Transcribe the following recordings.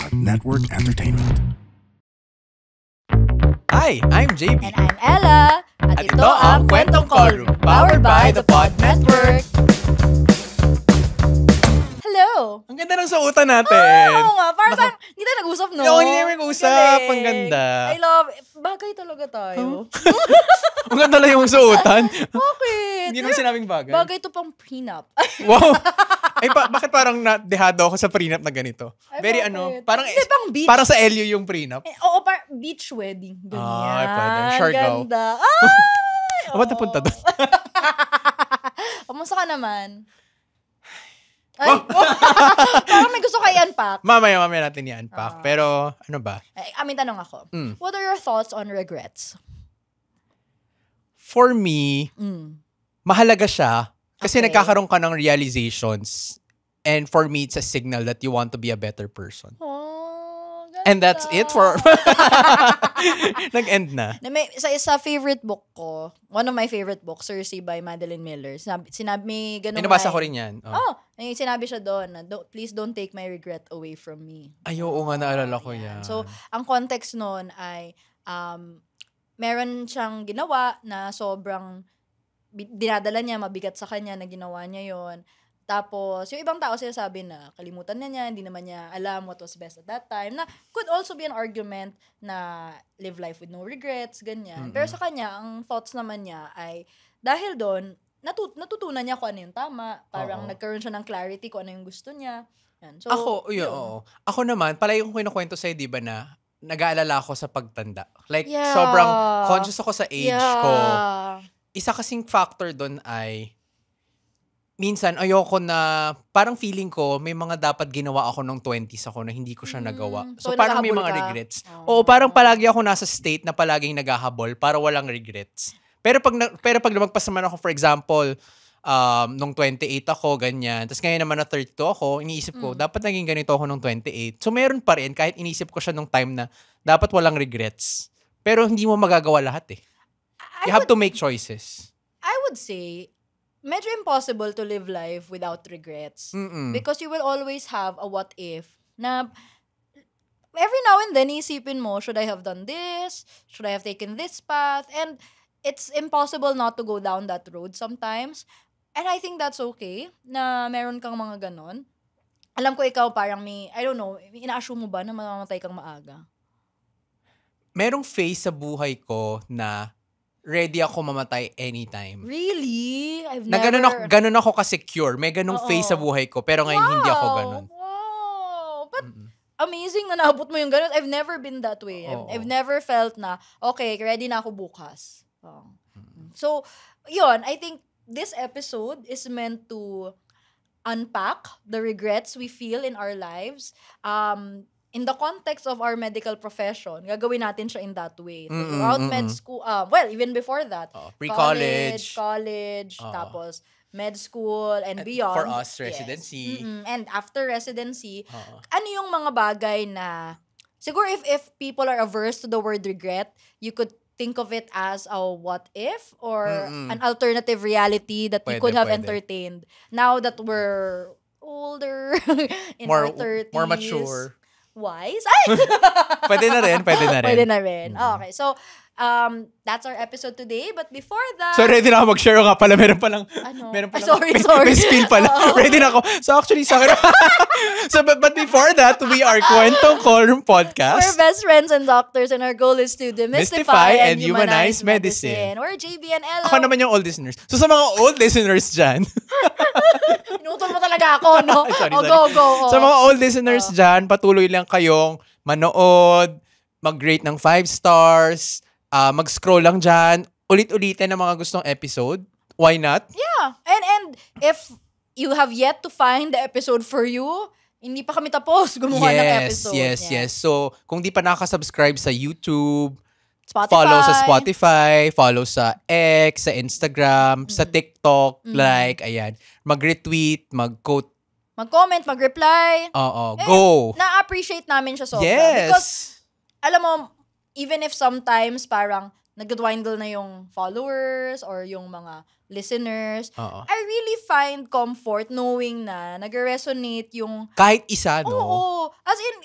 Network Entertainment. Hi, I'm JB. And I'm Ella. At ito ang Kwentong Callroom, powered by the Pod Network. Hello! Ang ganda ng suotan natin. Oo nga, parang hindi tayo nag-usap, no? Oo, hindi tayo nag-usap. Galing. Ang ganda. I love, bagay talaga tayo. Ang ganda lang yung suotan. Bakit? Hindi naman sinabing bagay. Bagay to pang prenup. Wow. Ay, bakit parang dehado ako sa prenup na ganito? Ay, Very bakit? parang, Hindi, pang beach. parang sa LU yung prenup. Oo, beach wedding. Ganyan. Ay, pwede. Siargao. Ganda. Ay! Ba't napunta doon? Kamusta ka naman? Ay, parang may gusto kayo i-unpack. Mamaya natin i-unpack. Pero, ano ba? May tanong ako. What are your thoughts on regrets? For me, mahalaga siya kasi Okay. nagkakaroon ka ng realizations. And for me, it's a signal that you want to be a better person. Oh, ganda. And that's it for... Nag-end na. Sa favorite book ko, one of my favorite books, Circe by Madeline Miller, sinabi may ganun. Nabasa ko rin yan. May sinabi siya doon na, please don't take my regret away from me. Ay, oo nga, naalala ko yan. So, ang context noon ay, meron siyang ginawa na sobrang dinadala niya, mabigat sa kanya na ginawa niya yon. Tapos, yung ibang tao sinasabi na kalimutan na niya, hindi naman niya alam what was best at that time, na could also be an argument na live life with no regrets, ganyan. Pero sa kanya, ang thoughts naman niya ay, dahil doon, natutunan niya kung ano yung tama, parang nagkaroon siya ng clarity kung ano yung gusto niya. Yan. So, oo. Ako naman, palagi kong kinukwento sa'yo, di ba na, nag-aalala ako sa pagtanda. Like, Yeah. sobrang conscious ako sa age ko. yeah. Isa kasing factor doon ay, minsan, ayoko na, parang feeling ko, may mga dapat ginawa ako nung 20s ako na hindi ko siya nagawa. So, So, parang may naghahabol mga ka? regrets. Oo, parang palagi ako nasa state na palaging naghahabol para walang regrets. Pero pag lumagpas naman ako, for example, nung 28 ako, ganyan. Tapos ngayon naman na 32 ako, iniisip ko, dapat naging ganito ako nung 28. So, meron pa rin, kahit iniisip ko siya nung time na dapat walang regrets. Pero hindi mo magagawa lahat eh. You have to make choices. I would say, medyo impossible to live life without regrets. Because you will always have a what if na every now and then isipin mo, should I have done this? Should I have taken this path? And it's impossible not to go down that road sometimes. And I think that's okay na meron kang mga ganon. Alam ko ikaw parang I don't know, ina-assume mo ba na mamamatay kang maaga? Merong phase sa buhay ko na ready ako mamatay anytime. Really? I've Na never... ganun ako ka-secure. May ganung phase sa buhay ko. Pero ngayon, hindi ako ganun. Wow! But amazing na naabot mo yung ganun. I've never been that way. I've never felt na, okay, ready na ako bukas. So, yun, I think this episode is meant to unpack the regrets we feel in our lives. In the context of our medical profession, gagawin natin siya in that way. Throughout med school, well, even before that. Pre-college. College, tapos med school, and beyond. For us, residency. Yes. And after residency, ano yung mga bagay na, siguro if people are averse to the word regret, you could think of it as a what if or an alternative reality that you could have entertained. Now that we're older, in our 30s. More mature. Wise? Ay! Pwede na rin. Pwede na rin. Okay, so, that's our episode today. But before that... So, ready na ako mag-share nga pala. Meron palang... Sorry. May spill pala. Ready na ako. So, actually, sa akin... So, but before that, we are Kwentong Callroom Podcast. We're best friends and doctors, and our goal is to demystify and humanize medicine. We're JB and Ella. Ako naman yung old listeners. So, sa mga old listeners dyan... Inutol mo talaga ako, no? Sorry. Go. Sa mga old listeners dyan, patuloy lang kayong manood, mag-rate ng 5 stars, mag-scroll lang dyan, ulit-ulitin ang mga gustong episode. Why not? Yeah. And if you have yet to find the episode for you, hindi pa kami tapos gumawa ng episode. Yes. So, kung di pa nakasubscribe sa YouTube, Spotify. follow sa Spotify, follow sa X, sa Instagram, sa TikTok, like, ayan. Mag-retweet, mag-quote. Mag-comment, mag-reply. Go. Na-appreciate namin siya sobra. Yes. Because, alam mo, even if sometimes parang nag-dwindle na yung followers or yung mga listeners, I really find comfort knowing na nag-resonate yung... Kahit isa, no? Oo. As in,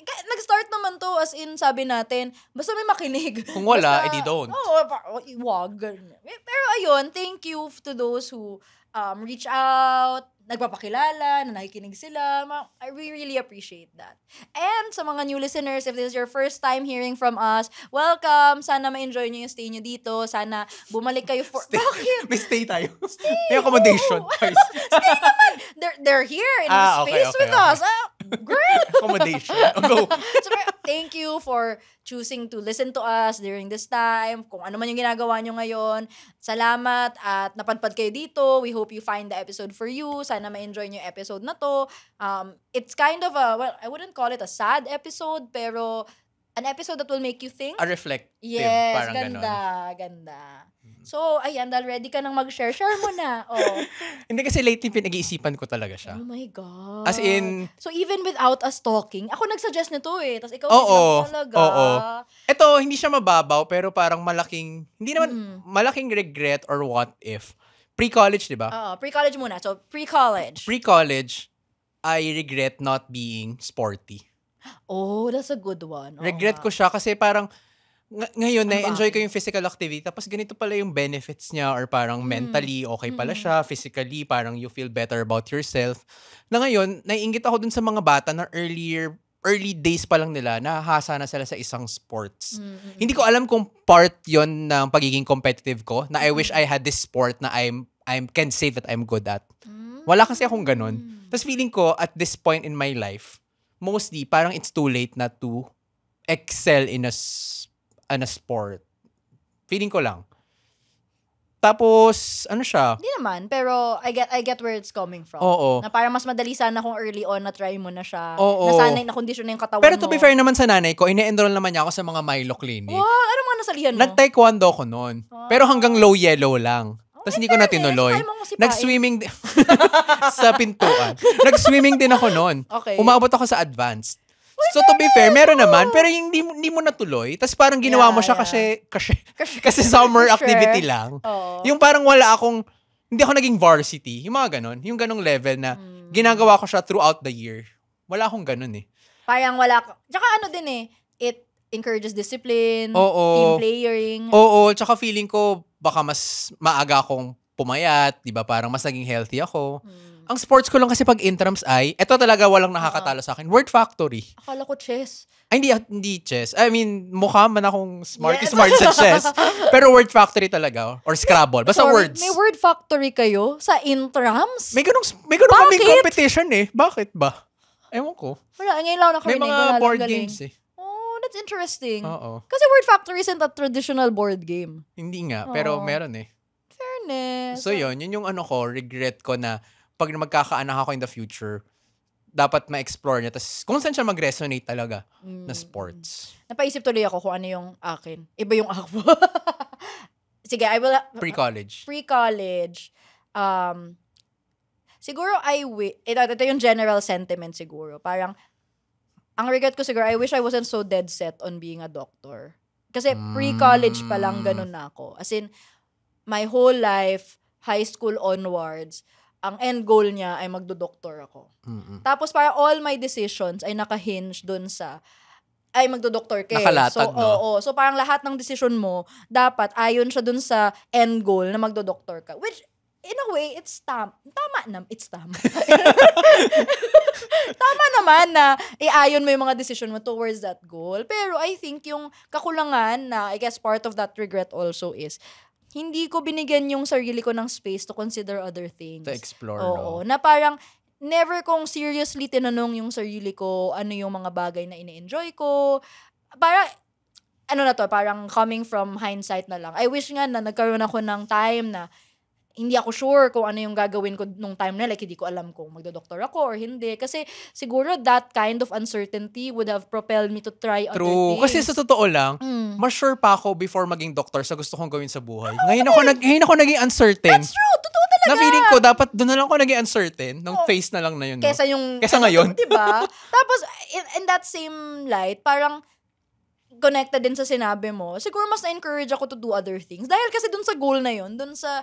start naman to, as in, sabi natin, basta may makinig. Kung wala, Basta, edi don't. Wag. Pero ayun, thank you to those who reach out, nagpapakilala, na nakikinig sila. We really appreciate that. And sa mga new listeners, if this is your first time hearing from us, welcome. Sana ma-enjoy nyo yung stay nyo dito. Sana bumalik kayo for... Bakit? May stay tayo. May accommodation. Stay naman. They're here in space with us. Girl. Accommodation. Go. So, thank you for choosing to listen to us during this time. Kung ano man yung ginagawa nyo ngayon, salamat at napadpad kayo dito. We hope you find the episode for you. Sana ma-enjoy nyo yung episode na to. It's kind of I wouldn't call it a sad episode, pero an episode that will make you think. A reflective. Yes, parang ganda, ganon. ganda. So, ayan, dahil ready ka nang mag-share, share mo na. Oh. Hindi kasi lately pinag-iisipan ko talaga siya. Oh my God. As in, So, even without us talking, ako nag-suggest nito eh. Tapos ikaw, Oo, talaga. oo. Ito, hindi siya mababaw, pero parang malaking, hindi naman, malaking regret or what if. Pre-college, di ba? Oo, pre-college muna. So, pre-college. Pre-college, I regret not being sporty. Oh, that's a good one. Oo Regret nga. ko siya kasi parang, ngayon, Ang na-enjoy ko bakit? yung physical activity, tapos ganito pala yung benefits niya or parang mentally okay pala siya, physically, parang you feel better about yourself. Na ngayon, naiinggit ako dun sa mga bata na early days pa lang nila, nahahasa na sila sa isang sports. Hindi ko alam kung part yon ng pagiging competitive ko, na I wish I had this sport na I can say that I'm good at. Wala kasi akong ganun. Tapos feeling ko, at this point in my life, mostly, parang it's too late na to excel in a sport. Feeling ko lang. Tapos, ano siya? Hindi naman, pero I get where it's coming from. Oo. Na parang mas madali sana kung early on na try mo na siya. Oo. Nasanay na kondisyon na yung katawan Pero mo. to be fair naman sa nanay ko, ine-enroll naman niya ako sa mga Milo Clinic. Wow, ano mga nasalihan mo? Nag-taekwondo ko noon. Pero hanggang low yellow lang. Tapos hindi ko na tinuloy. Kaya mo akong sipain. Nag-swimming sa pintuan. Nag-swimming din ako noon. Okay. Umabot ako sa advanced. So to be fair, meron naman, pero yung hindi mo natuloy. Tapos parang ginawa mo siya kasi summer Sure. activity lang. Oo. Yung parang hindi ako naging varsity. Yung mga ganon. Yung ganong level na ginagawa ko siya throughout the year. Wala akong ganon eh. Parang wala ka. Tsaka ano din eh, it encourages discipline, Oo. team playing. Oo, tsaka feeling ko baka mas maaga akong pumayat, di ba? Parang mas naging healthy ako. Ang sports ko lang kasi pag intrams eto talaga walang nakakatalo sa akin. Word Factory. Akala ko chess. Ay, hindi chess. I mean, mukha man akong smart Yes. sa chess. Pero Word Factory talaga. Or Scrabble. Basta Sorry, words. May word factory kayo sa intrams? May ganung kaming Bakit? competition eh. Bakit ba? Ewan ko. Wala, ngayon lang May nakarinig. mga wala lang, board galing. games eh. Oh, that's interesting. Oo. Kasi word factory isn't a traditional board game. Hindi nga. Pero Oo. meron eh. Fairness. So yun yung regret ko na pag magkakaanak ako in the future, dapat ma-explore niya. Tapos kung saan siya mag-resonate talaga na sports. Napaisip tuloy ako kung ano yung akin. Iba yung ako. Sige, I will... Pre-college. Pre-college. Siguro ito yung general sentiment siguro. Parang, ang regret ko siguro, I wish I wasn't so dead set on being a doctor. Kasi pre-college pa lang ganun na ako. As in, my whole life, high school onwards, ang end goal niya ay magdo-doktor ako. Tapos parang all my decisions ay naka-hinge dun sa ay magdo-doktor ka. Nakalatag, So, no? oo. So parang lahat ng decision mo, dapat ayon siya dun sa end goal na magdo-doktor ka. Which, in a way, it's tama naman na iayon mo yung mga decision mo towards that goal. Pero I think yung kakulangan na, I guess part of that regret also is, hindi ko binigyan yung sarili ko ng space to consider other things. To explore, Oo. Na parang, never kong seriously tinanong yung sarili ko, ano yung mga bagay na ini-enjoy ko. Parang, parang coming from hindsight na lang. I wish nga na nagkaroon ako ng time na hindi ako sure kung ano yung gagawin ko nung time na, like hindi ko alam kung magdodoktor ako or hindi. Kasi siguro that kind of uncertainty would have propelled me to try other True. things. Kasi sa totoo lang, mas sure pa ako before maging doctor sa gusto kong gawin sa buhay. Ngayon ako naging uncertain. That's true. Totoo talaga. Na feeling ko, dapat doon na lang ako naging uncertain. Nung phase na lang na yun. No? Kesa ngayon. Diba? Tapos, in that same light, parang connected din sa sinabi mo, siguro mas na-encourage ako to do other things. Dahil kasi dun sa goal na yun, dun sa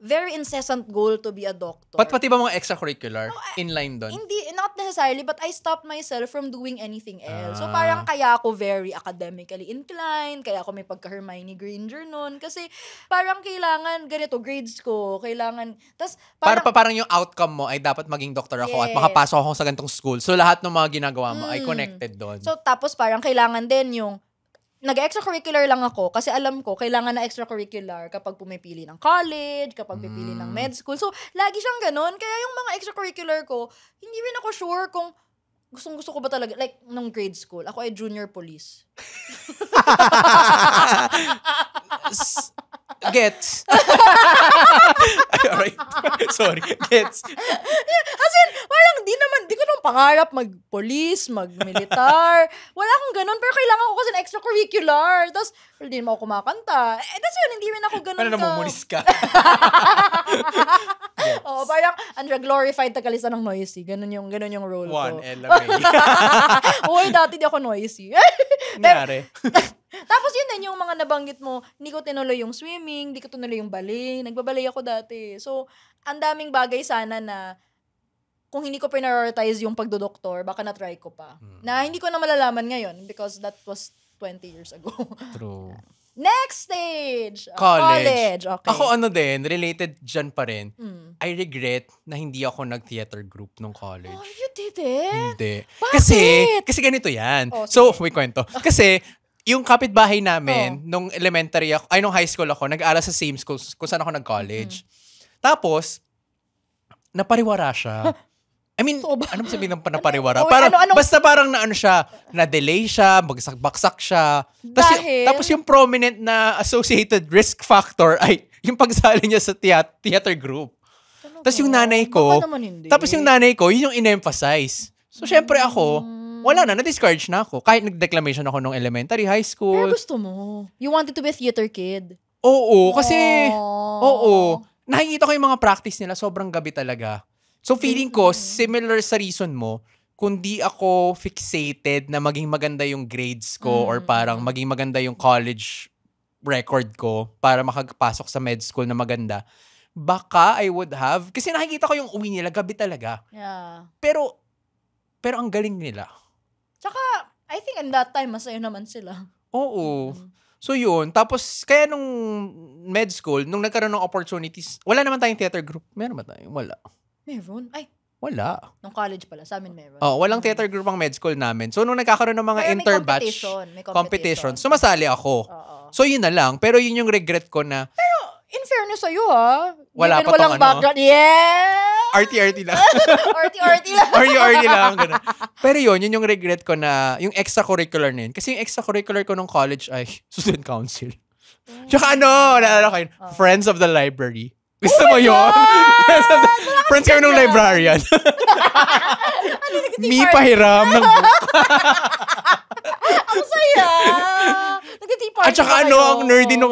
very incessant goal to be a doctor. Pati ba mga extracurricular? Inline doon? Hindi, not necessarily, but I stopped myself from doing anything else. So, Ah. parang kaya ako very academically inclined, kaya ako may pagka-Hermione Granger nun. Kasi, parang kailangan, ganito, grades ko, kailangan, tas, Parang yung outcome mo ay dapat maging doktor ako at Yes. makapasok ako sa ganitong school. So, lahat ng mga ginagawa mo ay connected doon. So, tapos parang kailangan din yung, nag-extracurricular lang ako kasi alam ko, kailangan na extracurricular kapag pumipili ng college, kapag pipili ng med school. So, lagi siyang ganun. Kaya yung mga extracurricular ko, hindi rin ako sure kung gustong-gusto ko ba talaga. Like, nung grade school, ako ay junior police. Gets. Alright. Sorry. Gets. As in, parang di ko nang pangarap mag-police, mag-militar. Wala akong ganun, pero kailangan ko kasi ng extracurricular. Tapos, hindi naman ako kumakanta. That's yun, hindi rin ako ganun Ano namumulis ka? Oo, parang, glorified tagalista ng noisy. Ganun yung role ko. One LMA. Uy, dati di ako noisy. Nangyari. Tapos yun din yung mga nabanggit mo, hindi ko tinuloy yung swimming, hindi ko tinuloy yung ballet. Nagbabalay ako dati. So, ang daming bagay sana na kung hindi ko prioritize yung pagdodoktor, baka na-try ko pa. Na hindi ko na malalaman ngayon because that was 20 years ago. True. Next stage! College. Okay. Ako related dyan pa rin. I regret na hindi ako nag-theater group nung college. Oh, you did it? Hindi. Bakit? Kasi ganito yan. Oh, So, may kwento. Kasi, yung kapitbahay namin, nung elementary ako, nung high school ako, nag-aaral sa same school kung saan ako nag-college. Tapos, napariwara siya. I mean, ano sabihin ng napariwara? Parang, basta parang na-delay siya, bagsak-baksak siya. Tapos yung prominent na associated risk factor ay yung pagsali niya sa theater group. Tapos yung nanay ko, yun yung in-emphasize. So, syempre ako, wala na-discourage na ako. Kahit nag-declamation ako nung elementary, high school. Pero gusto mo. You wanted to be a theater kid. Oo, kasi, nakikita ko yung mga practice nila, sobrang gabi talaga. So, feeling ko, similar sa reason mo, kung di ako fixated na maging maganda yung grades ko or parang maging maganda yung college record ko para makapasok sa med school na maganda, baka I would have, kasi nakikita ko yung uwi nila, gabi talaga. Yeah. Pero ang galing nila. Tsaka, I think in that time, masaya naman sila. Oo. So yun, tapos kaya nung med school, nung nagkaroon ng opportunities, wala naman tayong theater group. Meron ba tayo? Wala. Meron? Ay, wala. nung college pala, sa amin meron. Walang theater group ang med school namin. So nung nagkakaroon ng mga Pero interbatch may competition. sumasali ako. Oo. So yun na lang. Pero yun yung regret ko na In fairness sa'yo, ha? Wala Given pa tong walang background. Yeah! RT lang. RT lang. RT lang. Ganun. Pero yun yung regret ko na yung extracurricular na yun. Kasi yung extracurricular ko nung college ay student council. Tsaka naalala ko yun, Friends of the Library. Gusto mo yun? Friends kami nung librarian. Mi pahiram ng book. Ang saya! Nag-tea party At saka ba kayo? ang nerdy nung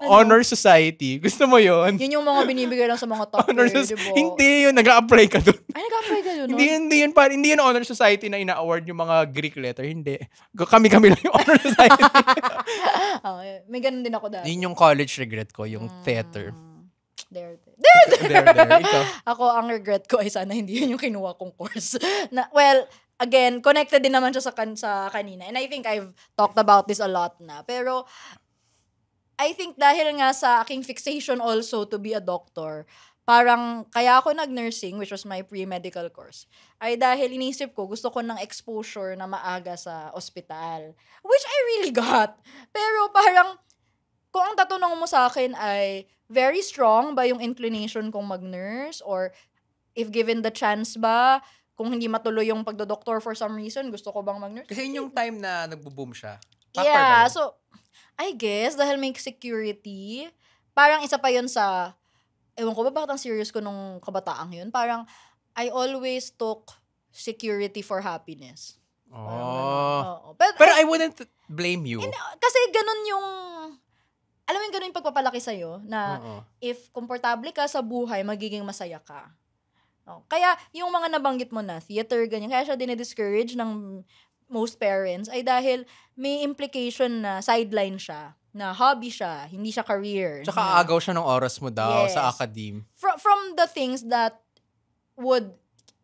Honor Society. Gusto mo yun? Yun yung mga binibigay lang sa mga top Honor tier, Society. diba? Hindi yun, nag-a-apply ka dun. Ay, nag-apply ka dun, no? Hindi yun Honor Society na ina-award yung mga Greek letter. Hindi. Kami lang yung Honor Society. May ganun din ako dati. Yun yung college regret ko, yung theater. There. There. Ikaw. Ako, ang regret ko ay sana hindi yun yung kinuha kong course. Again, connected din naman siya sa kanina. And I think I've talked about this a lot na. Pero, I think dahil nga sa aking fixation also to be a doctor, parang kaya ako nag-nursing, which was my pre-medical course, ay dahil inisip ko, gusto ko ng exposure na maaga sa ospital. Which I really got. Pero parang, kung ang tatanong mo sa akin ay, very strong ba yung inclination kong mag-nurse? Or, if given the chance ba, kung hindi matuloy yung pagdodoktor for some reason, gusto ko bang mag-nurse? Kasi yun yung time na nagbo-boom siya. Yeah, so, I guess, dahil may security, parang isa pa yun sa, ewan ko ba bakit ang serious ko nung kabataang yun? Parang, I always took security for happiness. Oh. Pero I wouldn't blame you. Kasi ganun yung, alam mo yung ganun yung pagpapalaki sa'yo, na if komportable ka sa buhay, magiging masaya ka. Kaya, yung mga nabanggit mo na, theater, ganyan, kaya siya dinidiscourage ng most parents, ay dahil may implication na sideline siya. na hobby siya, hindi siya career. Tsaka agaw siya ng oras mo daw Yes. sa academe. From the things that would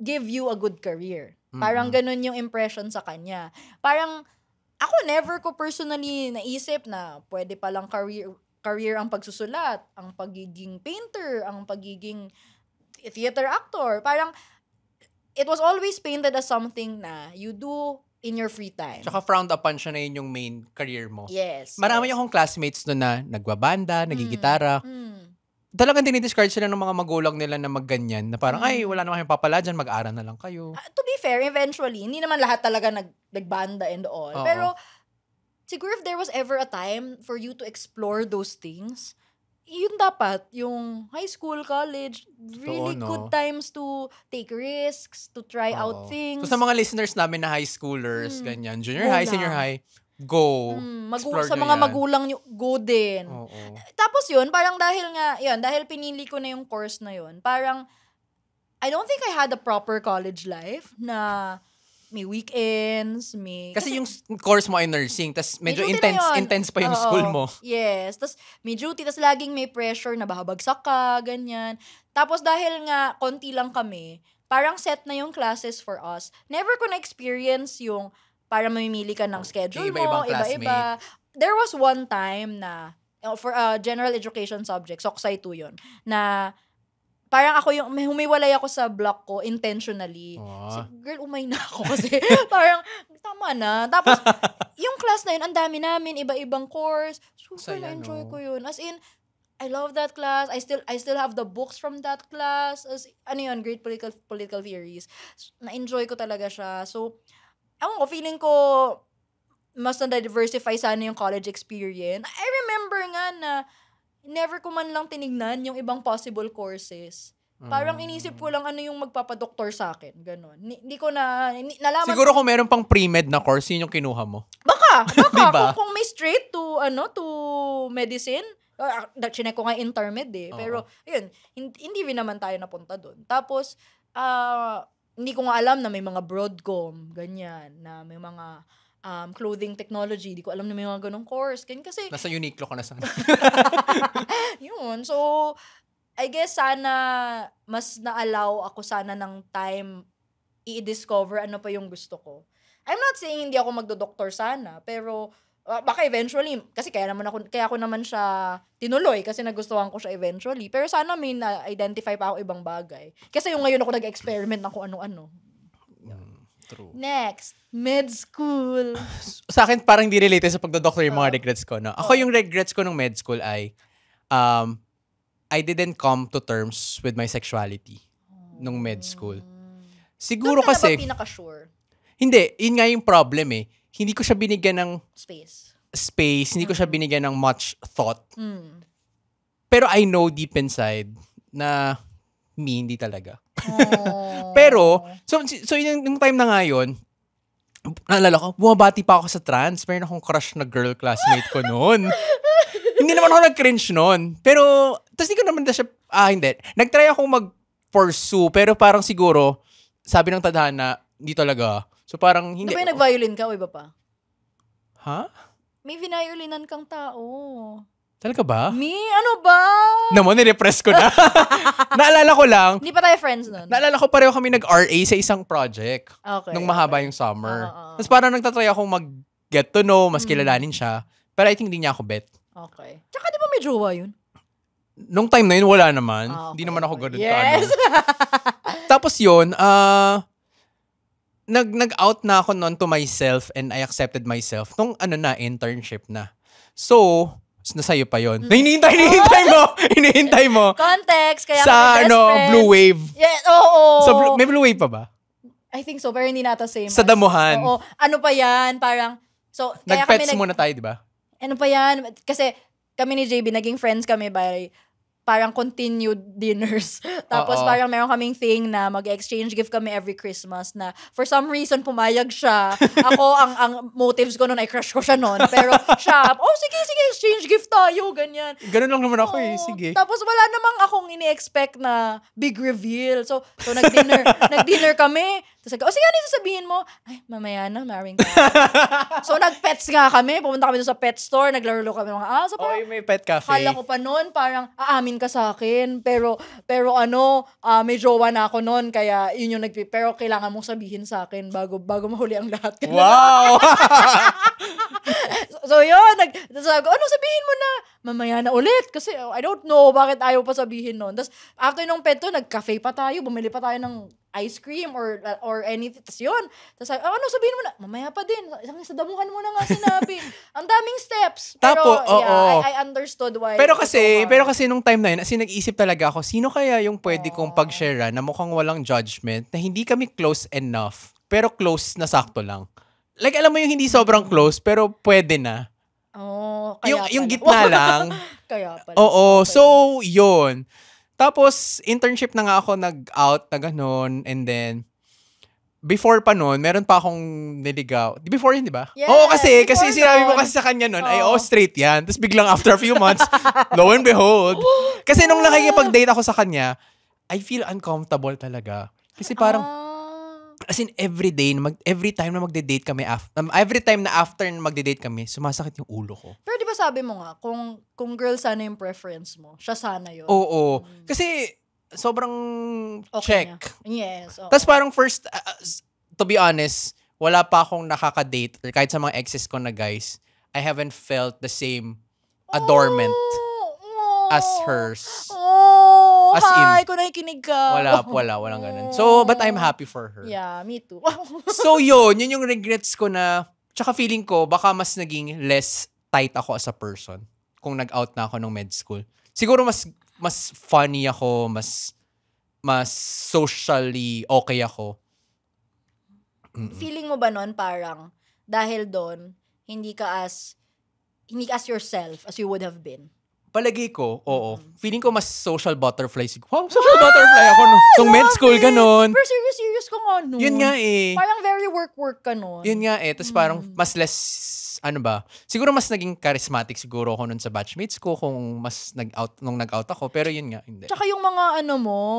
give you a good career. Parang ganun yung impression sa kanya. Parang, ako never ko personally naisip na pwede palang career ang pagsusulat, ang pagiging painter, ang pagiging theater actor. Parang, it was always painted as something na you do in your free time. Tsaka frowned upon siya na yun yung main career mo. Yes. Marami akong classmates doon na nagbabanda, nagigitara. Mm. Talagang dinidiscard sila ng mga magulang nila na magganyan. Na parang, ay, wala naman kayong papala dyan, mag-aral na lang kayo. To be fair, eventually, hindi naman lahat talaga nagbanda and all. Oo. Pero, siguro if there was ever a time for you to explore those things, yun dapat, yung high school, college, really no? good times to take risks, to try out Oo. things. So sa mga listeners namin na high schoolers, ganyan, junior Go high, na. senior high, go. Explore Sa nyo mga yan. magulang nyo, go din. Oo. Tapos yun, parang dahil pinili ko na yung course na yun, parang, I don't think I had a proper college life na may weekends, Kasi yung course mo ay nursing, tas medyo may duty na yun. intense pa yung Oo. school mo. Yes. Tapos may duty, tas laging may pressure na babagsak ka, ganyan. Tapos dahil nga konti lang kami, parang set na yung classes for us. Never ko na-experience yung para mamimili ka ng schedule Yung mo, iba-ibang iba-iba. There was one time na, for a general education subject, Soksay 2 yun, na parang ako yung, humiwalay ako sa block ko intentionally. So, girl, umay na ako kasi parang, tama na. Tapos, yung class na yun, ang dami namin, iba-ibang course. Super Saya, na-enjoy no? ko yun. As in, I love that class. I still have the books from that class. Yun, great political theories. Na-enjoy ko talaga siya. So, feeling ko, mas na-diversify sana yung college experience. I remember nga na, never ko man lang tinignan yung ibang possible courses. Parang inisip ko lang ano yung magpapadoktor sa akin. Ganon. Hindi ko nalaman. Siguro kung meron pang pre-med na course, yun yung kinuha mo. Baka. Diba? Kung may straight to medicine, chinek ko nga intermed eh. Pero, yun, hindi rin naman tayo napunta doon. Tapos, hindi ko nga alam na may mga Broadcom, ganyan, na may mga clothing technology. Di ko alam na may mga ganong course. Kasi, Nasa Uniqlo ko na sana. yun. So, I guess sana mas na-allow ako sana ng time i-discover ano pa yung gusto ko. I'm not saying hindi ako magdodoktor sana, pero baka eventually, kasi kaya ako naman siya tinuloy kasi nagustuhan ko siya eventually. Pero sana may na-identify pa ako ibang bagay. Kasi yung ngayon ako nag-experiment ng kung ano-ano. True. Next, med school. Sa akin, parang hindi related sa pagdodoktor yung mga regrets ko. No? Ako yung regrets ko ng med school ay I didn't come to terms with my sexuality nung med school. Siguro Doon ka kasi, na ba pinaka-sure? hindi, yun nga yung problem eh. Hindi ko siya binigyan ng Space, hindi ko siya binigyan ng much thought. Mm. Pero I know deep inside na hindi talaga. Oh. Pero, so yung time na nga yun, naalala ko, bumabati pa ako sa trans. Meron akong crush na girl classmate ko noon. Hindi naman ako nag-cringe noon. Pero, tapos hindi ko naman na siya, hindi. Nag-try akong mag-pursue, pero parang siguro, sabi ng tadhana, hindi talaga. So parang hindi. Di ba yung nag-violin ka o iba pa? Ha? May violinan kang tao. Talaga ba? Ano ba? Naman, nirepress ko na. Naalala ko lang, Hindi pa tayo friends nun. naalala ko pareho kami nag-RA sa isang project. Okay. Nung mahaba yung summer. Oo. Tapos parang nagtatry akong mag-get to know, mas kilalanin siya. Pero I think hindi niya ako bet. Okay. Tsaka di ba may jowa yun? Nung time na yun, wala naman. Okay, Hindi naman ako ganun yes. Tapos yun, nag-out na ako noon to myself and I accepted myself nung internship na. So, nasa'yo pa yun. Hinihintay mo. Context, kaya Sa Blue Wave. Yeah, oo. May Blue Wave pa ba? I think so, pero hindi nata same. Sa Damuhan. Oo. Ano pa yan? Parang, so, kaya Nag-pets muna tayo, di ba? Ano pa yan? Kasi, kami ni JB, naging friends kami by parang continued dinners. Tapos Oo. parang meron kaming thing na mag-exchange gift kami every Christmas na for some reason pumayag siya. Ako, ang motives ko noon ay crush ko siya noon. Pero siya, sige, exchange gift tayo, ganyan. Ganun lang naman ako Oo. sige. Tapos wala namang akong ini-expect na big reveal. So nag-dinner kami. Tapos sige, ano yung sasabihin mo? Ay, mamaya na, maraming ka. So, nag-pets nga kami. Pumunta kami doon sa pet store. Naglaro kami mga aso. Oy, may pet cafe. Kala ko pa noon, parang aamin ka sa akin. Pero may jowa na ako noon. Kaya yun yung pero kailangan mong sabihin sa akin bago mahuli ang lahat. Wow! So yun, sabi ko, ano sabihin mo na? Mamaya na ulit. Kasi I don't know bakit ayaw pa sabihin nun. Tapos after nung pet to, nag-cafe pa tayo. Bumili pa tayo ng ice cream or anything. Tapos yun. Tapos ano sabihin mo na? Mamaya pa din. Sa damuhan mo na nga sinabi. Ang daming steps. Pero I understood why. Pero kasi nung time na yun, kasi nag-isip talaga ako, sino kaya yung pwede kong pag-share na mukhang walang judgment, na hindi kami close enough, pero close na sakto lang. Like, alam mo yung hindi sobrang close, pero pwede na. Kaya yung gitna lang. Kaya pala. Oo. So, yun. Tapos, internship na nga ako nag-out na ganun. And then, before pa nun, meron pa akong niligaw. Before yun, di ba? Yes, Oo, kasi before sinabi mo nun. kasi sa kanya nun, straight yan. Tapos biglang after a few months, lo and behold. Kasi nung nakikipag-date ako sa kanya, I feel uncomfortable talaga. Kasi parang, as in, every time na magde-date kami, every time na after na magde-date kami, sumasakit yung ulo ko. Pero di ba sabi mo nga, kung girl sana yung preference mo, siya sana yun. Oo. Kasi, sobrang Okay check. niya. Yes. Tapos parang first, to be honest, wala pa akong nakaka-date, or kahit sa mga exes ko na guys, I haven't felt the same adornment as hers. As in, kung nakikinig ka. walang ganun. So, but I'm happy for her. Yeah, me too. So, yun yung regrets ko na, tsaka feeling ko, baka mas naging less tight ako as a person kung nag-out na ako ng med school. Siguro mas funny ako, mas socially okay ako. Feeling mo ba nun parang, dahil doon, hindi ka as yourself as you would have been? Palagi ko, oo. Feeling ko mas social butterfly. Wow, social butterfly ako nung med school, ganun. Pero serious ko nga nun. Yun nga eh. Parang very work ka nun. Yun nga eh. Tapos parang mas less, siguro mas naging charismatic siguro ako nun sa batchmates ko kung mas nung nag-out ako. Pero yun nga, hindi. Tsaka yung mga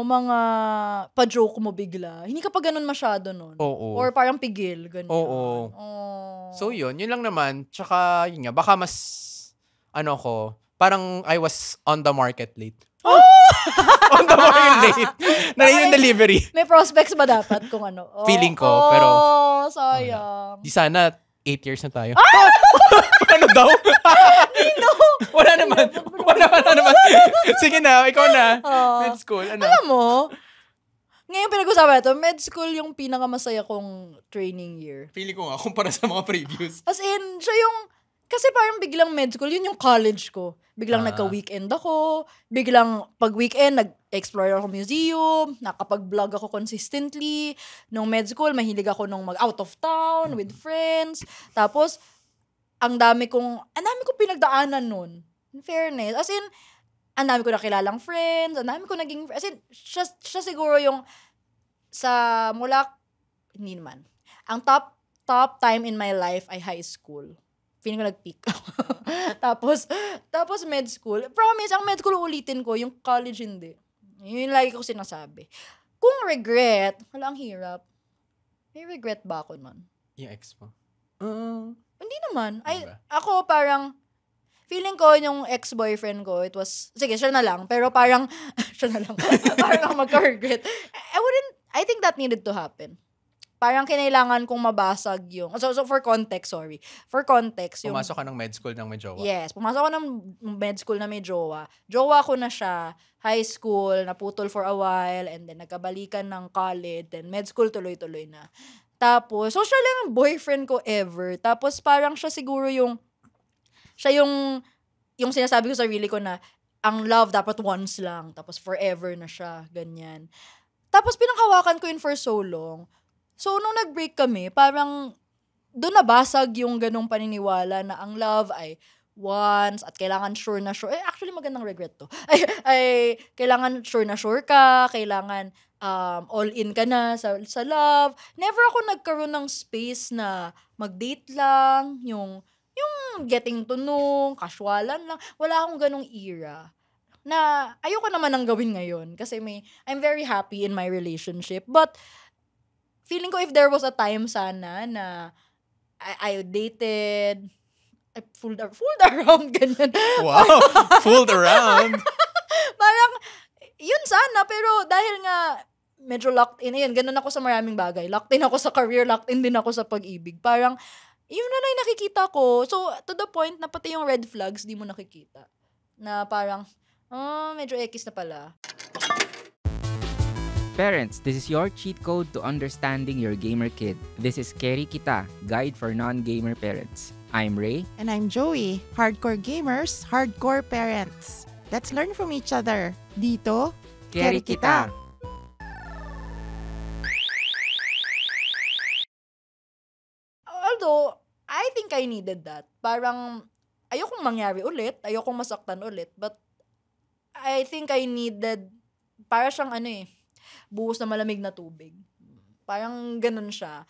mga pa-joke mo bigla. Hindi ka pa ganun masyado nun. Oo. Or parang pigil, ganun. Oo. Oh. So yun lang naman. Tsaka yun nga, baka mas, parang I was on the market late. On the market late. Na yung delivery. May prospects ba dapat kung ano? Feeling ko, pero sayang. di sana 8 years na tayo. Ano daw? Wala naman. Sige na, ikaw na. Med school, ano? Alam mo, ngayon pinag-usapan ito, med school yung pinakamasaya kong training year. Feeling ko nga, kumpara sa mga previous. As in, siya yung, kasi parang biglang med school, yun yung college ko. Biglang nagka-weekend ako, biglang pag-weekend, nag-explore ako museum, nakapag-vlog ako consistently. Nung med school, mahilig ako nung mag-out of town with friends. Tapos, ang dami kong pinagdaanan nun. In fairness. As in, ang dami ko nakilalang friends, ang dami ko naging, as in, siya siguro yung, hindi naman. Ang top time in my life ay high school. Feeling ko nag-peak ako. tapos med school. Promise, ang med school ulitin ko, yung college hindi. Yun lagi ko sinasabi. Kung regret, ang hirap. May regret ba ako nun? Yung ex mo? Hindi naman. Diba? Ako parang, feeling ko yung ex-boyfriend ko, it was, sige, siya na lang. Pero parang, parang ako magka-regret. I think that needed to happen. Parang kinailangan kong mabasag yung, so for context, yung, Pumasok ka ng med school ng may jowa? yes, pumasok ako ng med school na may jowa. Jowa ko na siya, high school, naputol for a while, and then nagkabalikan ng college, then med school tuloy-tuloy na. Tapos, so siya lang ang boyfriend ko ever. Tapos parang siya siguro yung sinasabi ko sa sarili ko na, ang love dapat once lang, tapos forever na siya, ganyan. Tapos pinanghawakan ko yun for so long. So, nung nag-break kami, parang doon nabasag yung ganong paniniwala na ang love ay once at kailangan sure na sure. Actually, magandang regret to. Ay kailangan sure na sure ka, kailangan all in ka na sa love. Never ako nagkaroon ng space na mag-date lang, yung getting to know, casualan lang. Wala akong ganong era. Na ayoko naman ang gawin ngayon kasi I'm very happy in my relationship. But feeling ko if there was a time sana na I dated, I fooled around, ganyan. Wow, fooled around. Parang, yun sana, pero dahil nga, medyo locked in, ayun, ganun ako sa maraming bagay. Locked in ako sa career, locked in din ako sa pag-ibig. Parang, yun na lang yung nakikita ko. So, to the point na pati yung red flags, di mo nakikita. Na parang, medyo X na pala. Parents, this is your cheat code to understanding your gamer kid. This is Keri Kita, Guide for Non-Gamer Parents. I'm Ray. And I'm Joey. Hardcore gamers, hardcore parents. Let's learn from each other. Dito, Keri Kita. Although, I think I needed that. Parang, ayokong mangyari ulit, ayokong masaktan ulit, but I think I needed, para siyang buhos na malamig na tubig. Parang ganun siya.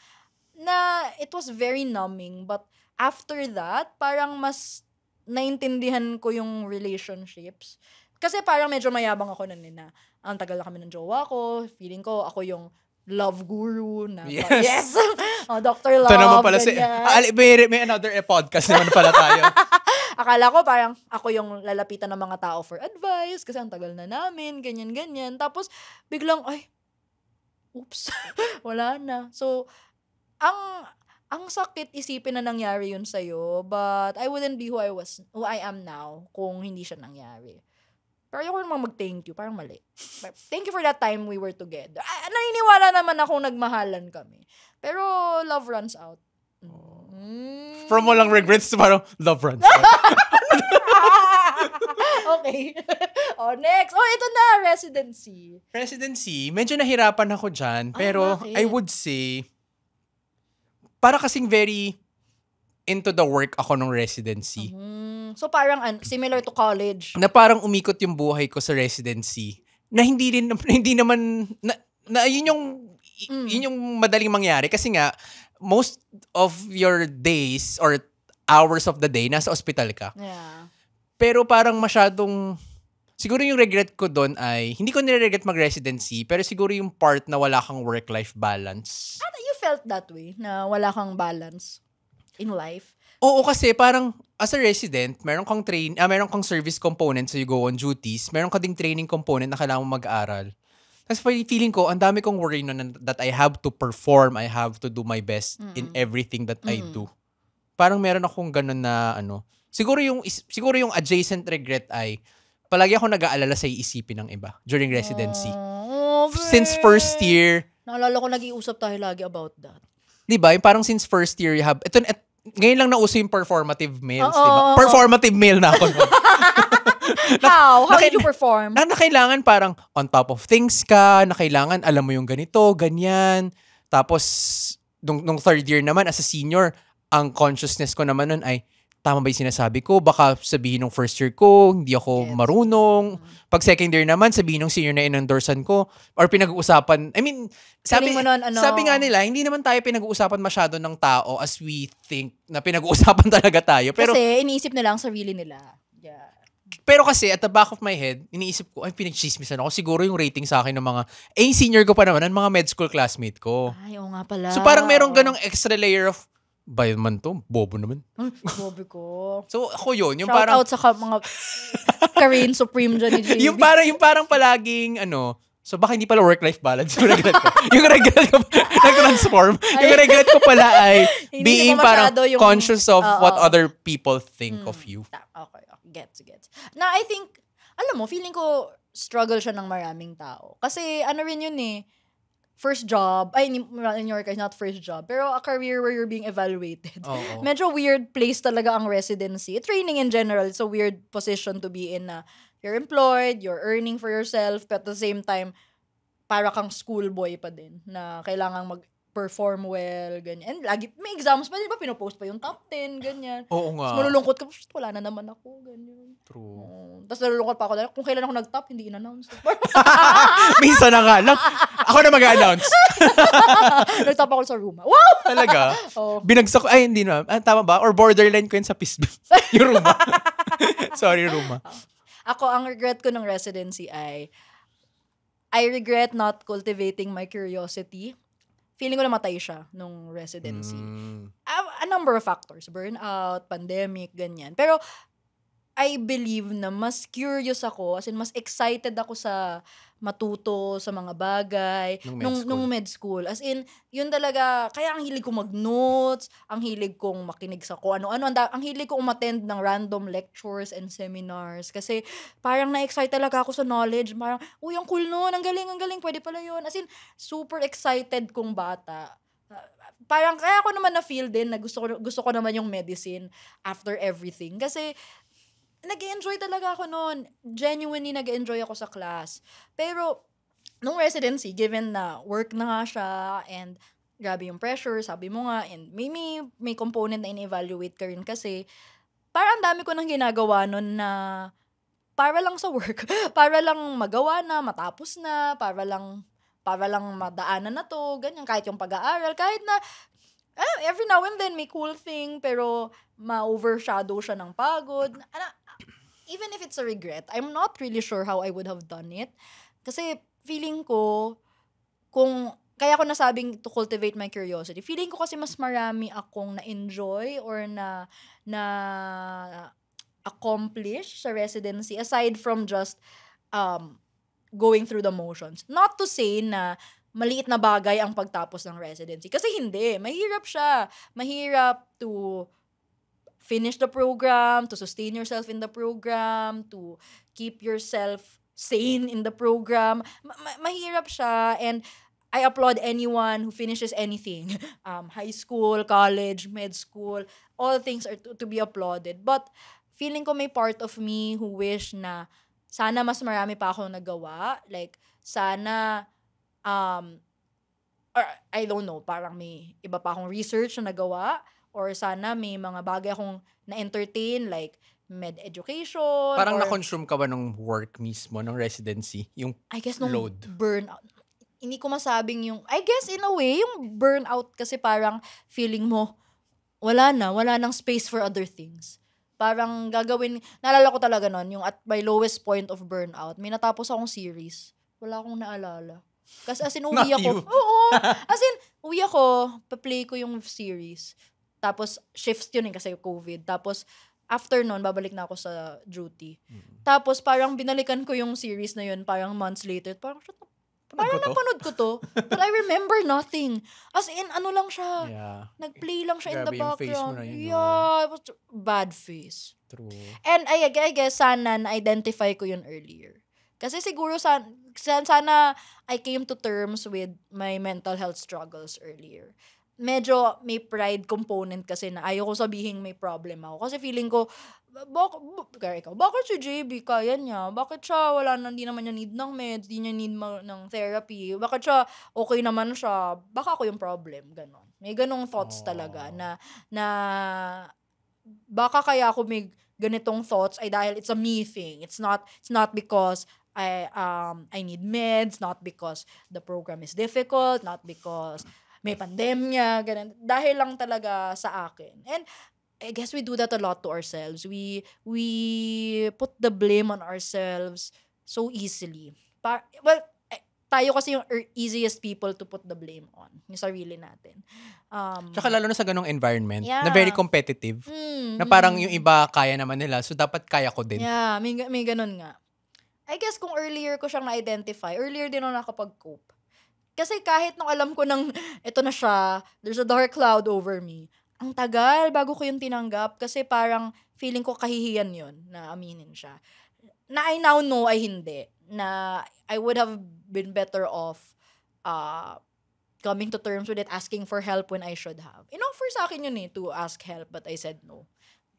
Na it was very numbing, but after that, parang mas naintindihan ko yung relationships. Kasi parang medyo mayabang ako nun na ang tagal na kami ng jowa ko, feeling ko ako yung love guru na Yes. Dr. Love. Ito naman pala may another podcast naman pala tayo. Akala ko parang ako yung lalapitan ng mga tao for advice kasi ang tagal na namin, ganyan-ganyan. Tapos biglang, oops, wala na. So, ang sakit isipin na nangyari yun sa'yo, but I wouldn't be who I am now kung hindi siya nangyari. Pero ayoko namang mag-thank you, parang mali. But thank you for that time we were together. Naniniwala naman akong nagmahalan kami. Pero love runs out. From walang regrets to parang love runs out. Okay. Next. Ito na, residency. Residency, medyo nahirapan ako dyan. Pero bakit? I would say, para kasing very into the work ako nung residency. So parang similar to college. Na parang umikot yung buhay ko sa residency. Na hindi naman, na yun yung madaling mangyari. Kasi nga, most of your days or hours of the day, nasa ospital ka. Yeah. Pero parang masyadong, siguro yung regret ko doon ay, hindi ko nire-regret mag-residency, pero siguro yung part na wala kang work-life balance. You felt that way, na wala kang balance in life? Oo, kasi parang as a resident, meron kang service component so you go on duties, meron ka ding training component na kailangan mo mag-aral. Tapos feeling ko, ang dami kong worry nun that I have to perform, I have to do my best in everything that I do. Parang meron akong ganun na siguro yung adjacent regret ay palagi ako nag-aalala sa iisipin ng iba during residency. Since first year, naalala ko nag-iusap tayo lagi about that. 'Di ba? Yung parang since first year you have ngayon lang nauso yung performative males, 'di ba? Performative male na ako. How did you perform? Na kailangan parang on top of things ka, na kailangan alam mo yung ganito, ganyan. Tapos nung third year naman as a senior, ang consciousness ko naman nun ay tama ba yung sinasabi ko? Baka sabihin nung first year ko, hindi ako marunong. Pag second year naman, sabihin nung senior na in-endorsan ko. Or pinag-uusapan. I mean, sabi nga nila, hindi naman tayo pinag-uusapan masyado ng tao as we think na pinag-uusapan talaga tayo. Pero, kasi iniisip nila ang sarili nila. Yeah. Pero kasi at the back of my head, iniisip ko, pinag-chismisan ako. Siguro yung rating sa akin ng mga, yung senior ko pa naman, ng mga med school classmate ko. Ay, oo nga pala. So parang merong ganong extra layer of, bayad man to, bobo naman. Bobo ko. So ako yun, yung Shout parang out sa mga Karine Supreme dyan ni JB. yung parang palaging so baka hindi pala work-life balance yung regret ko. Yung regret ko nag-transform. Yung regret ko pala ay being parang conscious of what other people think of you. Okay. Gets. Na I think, alam mo, feeling ko struggle siya ng maraming tao. Kasi rin yun first job, in your case, not first job, pero a career where you're being evaluated. Oo. Medyo weird place talaga ang residency. Training in general, it's a weird position to be in na you're employed, you're earning for yourself, but at the same time, para kang schoolboy pa din na kailangang mag-perform well, ganyan. And lagi, may exams pa din ba? Pinopost pa yung top 10, ganyan. Oo nga. Tapos malulungkot ka, wala na naman ako, ganyan. True. Tapos nalulungkot pa ako dahil kung kailan ako nag-top, hindi in-announce. Minsan na nga lang. Ako na mag-announce. Nag-top ako sa Ruma. Wow! Talaga? Oh. Binagsak, hindi na. Tama ba? Or borderline ko yun sa yung Ruma. Sorry, Ruma. Ako, ang regret ko ng residency ay I regret not cultivating my curiosity. feeling ko namatay siya nung residency. Mm. A number of factors. Burnout, pandemic, ganyan. Pero, I believe na mas curious ako, as in mas excited ako sa matuto sa mga bagay Nung med med school. school. As in, yun talaga, kaya ang hilig kong mag-notes, ang hilig kong makinig sa kung ano-ano, ang hilig kong umattend ng random lectures and seminars. Kasi parang na-excite talaga ako sa knowledge. Parang, uy, ang cool nun, ang galing, pwede pala yun. As in, super excited kong bata. Parang kaya ko naman na-feel din na gusto ko naman yung medicine after everything. Kasi, nag-enjoy talaga ako noon. Genuinely nag-enjoy ako sa class. Pero, nung residency, given na work na nga siya, and grabe yung pressure, sabi mo nga, and may component na in-evaluate ka rin kasi, parang dami ko nang ginagawa noon na para lang sa work. Para lang magawa na, matapos na, para lang madaanan na to, ganyan, kahit yung pag-aaral, kahit na, every now and then, may cool thing, pero ma-overshadow siya ng pagod. Even if it's a regret, I'm not really sure how I would have done it. Kasi feeling ko, kaya ko nasabing to cultivate my curiosity, feeling ko kasi mas marami akong na-enjoy or na accomplish sa residency aside from just going through the motions. Not to say na maliit na bagay ang pagtapos ng residency. Kasi hindi. Mahirap siya. Mahirap to finish the program, to sustain yourself in the program, to keep yourself sane in the program. Mahirap siya, and I applaud anyone who finishes anything. High school, college, med school, all things are to be applauded. But feeling ko may part of me who wish na sana mas marami pa akong nagawa. Like, sana, or I don't know, parang may iba pa akong research na nagawa, or sana may mga bagay akong na-entertain, like med education. Parang or, na-consume ka ba nung work mismo, ng residency? Yung I guess nung load. burnout. Hindi ko masabing yung, I guess in a way, yung burnout kasi parang feeling mo, wala nang space for other things. Parang gagawin, naalala ko talaga nun, yung at my lowest point of burnout, may natapos akong series. Wala akong naalala. Kasi as in, uwi Not ako. you. Oo. As in, uwi ako, pa-play ko yung series. Tapos, shifts yun kasi COVID. Tapos, after nun, babalik na ako sa duty. Tapos, parang binalikan ko yung series na yun, parang months later. Parang napanood ko to. But I remember nothing. As in, ano lang siya. Yeah. Nag-play lang siya in the Grabe yung face mo background. na yun, no? Yeah, it was bad face. True. And I guess, sana na-identify ko yun earlier. Kasi siguro, sana I came to terms with my mental health struggles earlier. Medyo may pride component kasi na ayoko sabihin may problem ako. Kasi feeling ko, bakit si JB kaya niya? Bakit siya hindi naman niya need ng meds, di niya need ng therapy? Bakit siya okay naman siya? Baka ako yung problem, ganon. May ganong thoughts talaga na baka kaya ako may ganitong thoughts ay dahil it's a me thing. It's not because I need meds, not because the program is difficult, not because may pandemya, ganun. Dahil lang talaga sa akin. And I guess we do that a lot to ourselves. We put the blame on ourselves so easily. Tayo kasi yung easiest people to put the blame on. Yung sarili natin. Tsaka lalo na sa ganong environment, Yeah. na very competitive, na parang yung iba kaya naman nila, so dapat kaya ko din. Yeah, may ganun nga. I guess kung earlier ko siyang na-identify, earlier din ako nakapag-cope. Kasi kahit nung alam ko nang ito na siya, there's a dark cloud over me, ang tagal bago ko yung tinanggap kasi parang feeling ko kahihiyan yun na aminin siya. Na I now know ay hindi. Na I would have been better off coming to terms with it, asking for help when I should have. In-offer sa akin yun to ask help, but I said no.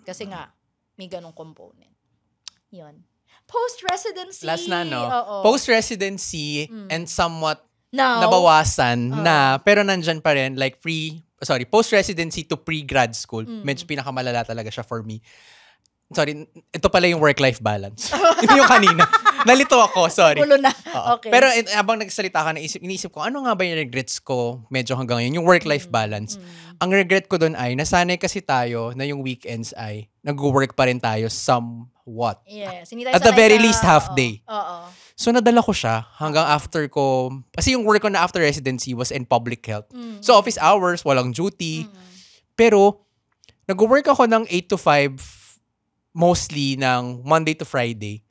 Kasi nga, may ganong component. Yun. Post-residency. Last na, no? Oo. Post-residency and somewhat Now, nabawasan na, pero nandyan pa rin, like post-residency to pre-grad school. Medyo pinakamalala talaga siya for me. Sorry, ito pala yung work-life balance. Hindi yung kanina. Nalito ako, sorry. Ulo na. Oo. Okay. Pero habang nagsalita ka, iniisip ko, ano nga ba yung regrets ko medyo hanggang ngayon? Yung work-life balance. Ang regret ko doon ay, nasanay kasi tayo na yung weekends ay nag-work pa rin tayo what? Yes. Hindi tayo At the sanay very sa- least, half oo. day. Oo. So, nadala ko siya hanggang after ko. Kasi yung work ko na after residency was in public health. Mm. So, office hours, walang duty. Mm. Pero, nag-work ako ng 8 to 5 mostly ng Monday to Friday.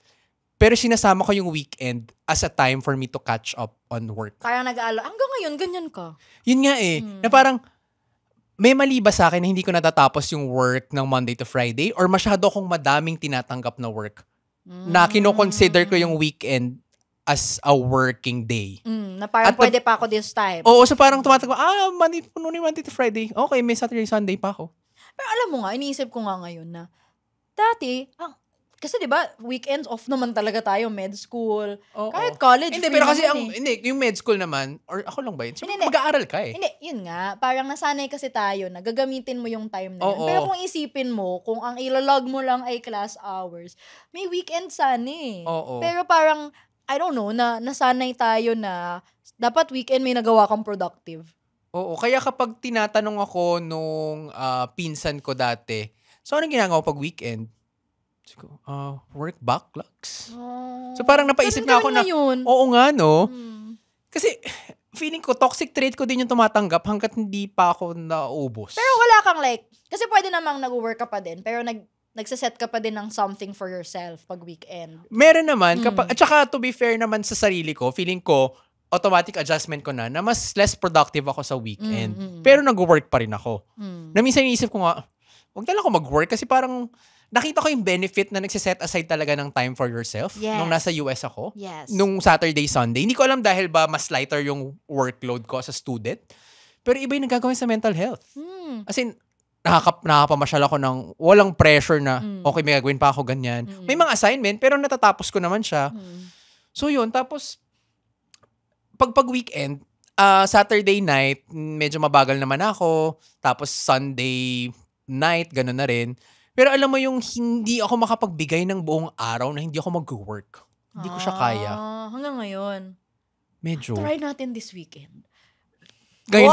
Pero sinasama ko yung weekend as a time for me to catch up on work. Parang nag-aalo. Hanggang ngayon, ganyan ka. Yun nga eh. Na parang, may mali ba sa akin na hindi ko natatapos yung work ng Monday to Friday? Or masyado akong madaming tinatanggap na work? Na kino-consider ko yung weekend as a working day. Na parang At pwede pa ako this time. Oo, so parang tumatanggap, Monday to Friday. Okay, may Saturday, Sunday pa ako. Pero alam mo nga, iniisip ko nga ngayon na, dati, kasi di ba weekends off naman talaga tayo, med school. Oo. Kahit college, Hindi, free pero kasi naman yung med school naman, or ako lang ba yun? Hindi. Mag-aaral ka eh. Hindi, yun nga. Parang nasanay kasi tayo na gagamitin mo yung time na yun. Oo. Pero kung isipin mo, kung ang ilalog mo lang ay class hours, may weekend sana eh. Oo. Pero parang, I don't know, nasanay tayo na dapat weekend may nagawa kang productive. Oo, kaya kapag tinatanong ako nung pinsan ko dati, so anong ginagawa pag weekend? Sabi ko, work backlogs. So parang napaisip nga ako na, Yun. oo nga no. Hmm. Kasi feeling ko, toxic trait ko din yung tumatanggap hanggat hindi pa ako naubos. Pero wala kang like, kasi pwede namang nag-work ka pa din, pero nagsaset ka pa din ng something for yourself pag weekend. Meron naman, at saka to be fair naman sa sarili ko, feeling ko, automatic adjustment ko na mas less productive ako sa weekend. Pero nag-work pa rin ako. Na minsan inisip ko nga, huwag na lang ako mag-work kasi parang nakita ko yung benefit na nagsiset aside talaga ng time for yourself Yes. nung nasa US ako. Yes. Nung Saturday, Sunday. Hindi ko alam dahil ba mas lighter yung workload ko as a student. Pero iba yung nagagawin sa mental health. As in, nakakapamasyal ako ng walang pressure na, okay, may gagawin pa ako ganyan. May mga assignment, pero natatapos ko naman siya. So yun, tapos, pag weekend, Saturday night, medyo mabagal naman ako. Tapos Sunday night, gano'n na rin. Pero alam mo yung hindi ako makapagbigay ng buong araw na hindi ako mag-work. Hindi ko siya kaya. Hanggang ngayon. Medyo. Try natin this weekend. Ngayon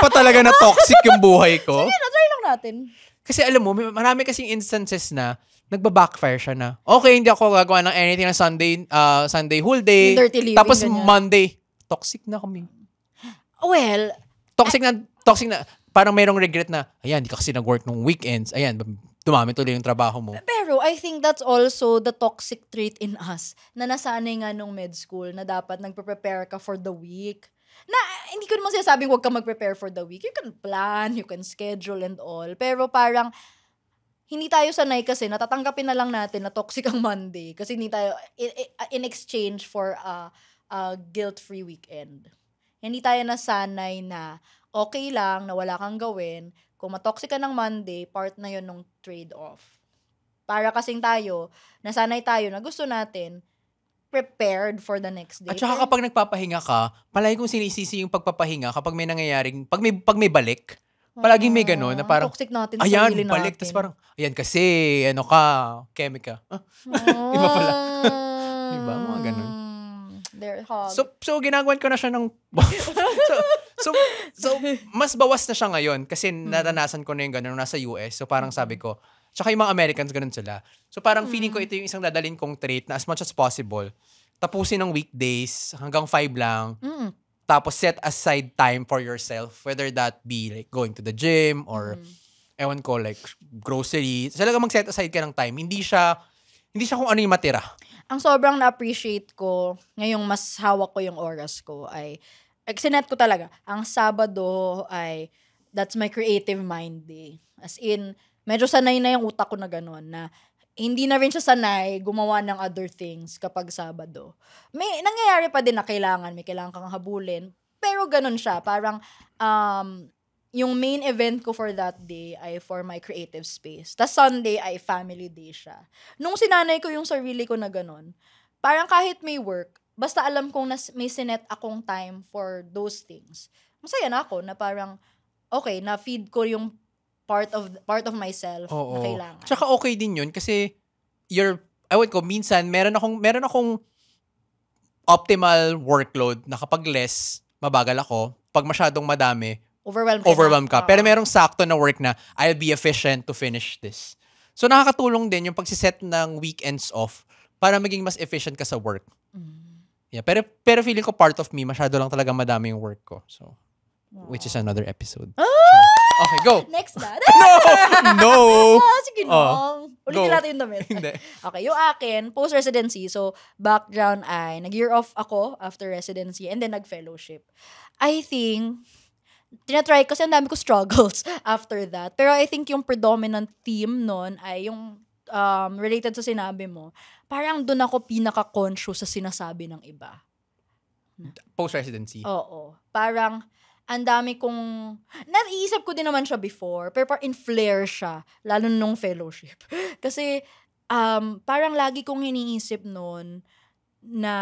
pa talaga na toxic yung buhay ko. Try lang natin. Kasi alam mo, marami kasing instances na nagba-backfire siya na, okay, hindi ako gagawa ng anything na Sunday whole day. Yung dirty living, Tapos ganyan. Monday, toxic na kami. Well, Toxic na, parang mayroong regret na, ayan, hindi ka kasi nag-work nung weekends. Ayan, dumami tuloy yung trabaho mo. pero I think that's also the toxic trait in us na nasanay nga nung med school na dapat nagpe-prepare ka for the week. Na hindi ko naman sinasabing huwag ka mag-prepare for the week. You can plan, you can schedule and all. Pero parang hindi tayo sanay kasi natatanggapin na lang natin na toxic ang Monday kasi hindi tayo in exchange for a guilt-free weekend. Hindi tayo nasanay na okay lang na wala kang gawin. Kung matoxic ka ng Monday, part na yun ng trade-off. Para kasing tayo, nasanay tayo na gusto natin prepared for the next day. At saka kapag nagpapahinga ka, palagi kong sinisisi yung pagpapahinga kapag may nangyayaring, pag may balik, palaging may gano'n na parang, toxic natin sa ayan, sarili balik. natin. Tapos parang, ayan kasi, chemical. Iba pala. Diba? Mga ganun. They're hog. So ginagawan ko na siya ng so mas bawas na siya ngayon kasi naranasan ko na yung ganun nasa US. So parang sabi ko, tsaka yung mga Americans ganun sila. So parang feeling ko ito yung isang dadalhin kong trait na as much as possible, tapusin ng weekdays hanggang 5 lang. Tapos set aside time for yourself, whether that be like going to the gym or ewan ko, like grocery. Talaga mag-set aside ka ng time. Hindi siya kung ano yung matira. Ang sobrang na-appreciate ko, ngayong mas hawak ko yung oras ko, ay sinet ko talaga, ang Sabado ay, that's my creative mind day. As in, medyo sanay na yung utak ko na gano'n, na hindi na rin siya sanay gumawa ng other things kapag Sabado. May nangyayari pa din na may kailangan kang habulin, pero gano'n siya, parang, yung main event ko for that day ay for my creative space. Tas Sunday ay family day siya. Nung sinanay ko yung sarili ko na ganun, parang kahit may work, basta alam kong may sinet akong time for those things. Masaya na ako na parang, okay, na-feed ko yung part of myself na kailangan. Tsaka okay din yun kasi minsan meron akong optimal workload na kapag less, mabagal ako. Pag masyadong madami, overwhelmed ka. Pero merong sakto na work na I'll be efficient to finish this. So, nakakatulong din yung pagsiset ng weekends off para maging mas efficient ka sa work. Yeah, pero feeling ko part of me, masyado lang talaga madami yung work ko. So, which is another episode. Okay, go. Next na. No! Sige no. Ulitin Go. natin yung damit. Hindi. Okay, yung akin, post-residency. So, background ay, nag-year off ako after residency and then nag-fellowship. I think, tinatry kasi ang dami ko struggles after that. Pero I think yung predominant theme nun ay yung related sa sinabi mo. Parang doon ako pinaka-conscious sa sinasabi ng iba. Post-residency. Oo. Parang, ang dami kong, naiisip ko din naman siya before, pero parang in-flare siya, lalo nung fellowship. Kasi, parang lagi kong iniisip noon na,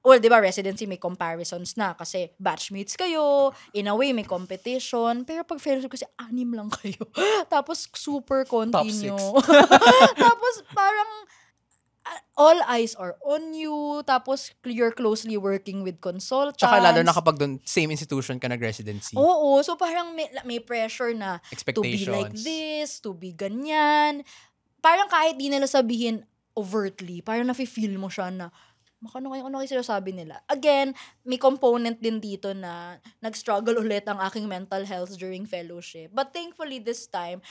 well, di ba, residency may comparisons na kasi batchmates kayo, in a way, may competition, pero pag fellowship kasi 6 lang kayo. Tapos, super continue. Tapos, parang, all eyes are on you, tapos you're closely working with consultants. Tsaka lalo na kapag doon, same institution ka nag-residency. Oo, so parang may pressure na to be like Expectations. this, to be ganyan. Parang kahit di nila sabihin overtly, parang nafe-feel mo siya na ano kayo sinasabi nila. Again, may component din dito na nag-struggle ulit ang aking mental health during fellowship. But thankfully this time,